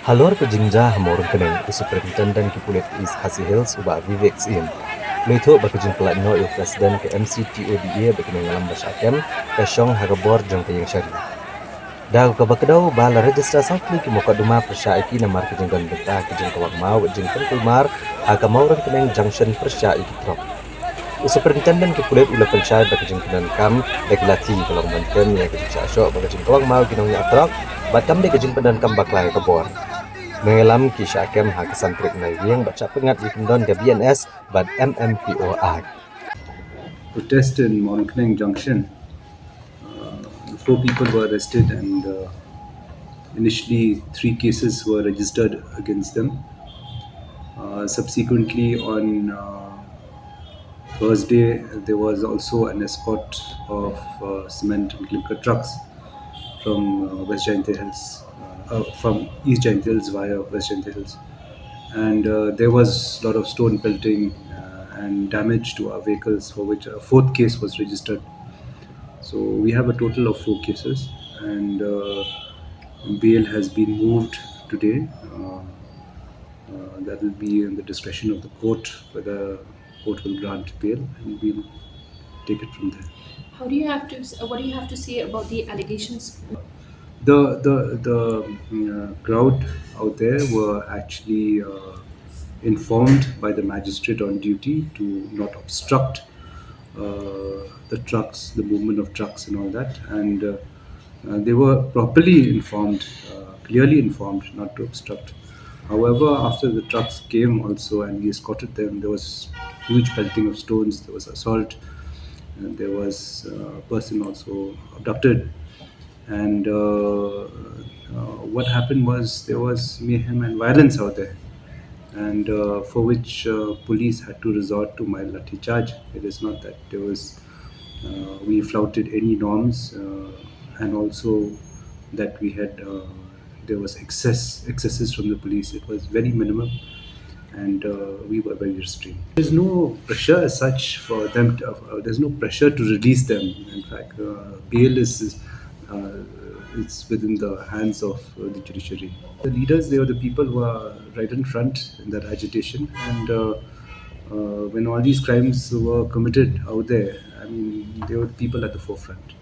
Halor ke jingja hamorong keneng Superintendent ki Pulit East Khasi Hills uba Vivek Syiem. Leitho baka jing pelat no yo Presiden ke MCTODA bekeneng alam basyakem ke Shong hagabor jongka yang syari. Dah ka bakadau bala register sautli ki moka duma persya iki namar ke jinggan beta ke jing kawak mau jing penkulmar aga maurang keneng junction persya iki trop. Superintendent ki Pulit ula pensyai baka jing kenan kam deklati kalau manten ya ke jing syasyo baka jing kawak mau ginong ya trop batam de ke jing penan kam baklai kabor. Nongialam ki syakem ha kesantrik na yang baca pengat di kendon ke BNS bad MMPOI. Protest in Monkneng Junction. 4 people were arrested, and initially 3 cases were registered against them. Subsequently, on Thursday, there was also an escort of cement and clinker trucks from West Giant Hills, from East Giant Hills via West Giant Hills, and there was a lot of stone pelting and damage to our vehicles, for which a 4th case was registered. So we have a total of 4 cases, and bail has been moved today. That will be in the discretion of the court whether court will grant bail, and we'll take it from there. How do you have to? What do you have to say about the allegations? The crowd out there were actually informed by the magistrate on duty to not obstruct the trucks, the movement of trucks, and all that, and they were properly informed, clearly informed not to obstruct. However, after the trucks came also and we escorted them, there was huge pelting of stones, there was assault, and there was a person also abducted. And what happened was there was mayhem and violence out there, and for which police had to resort to mild lathi charge. It is not that we flouted any norms, and also that there was excesses from the police. It was very minimum, and we were very restrained. There's no pressure as such for them. There's no pressure to release them. In fact, bail is it's within the hands of the judiciary. The leaders, they were the people who are right in front in that agitation, and when all these crimes were committed out there, I mean, they were the people at the forefront.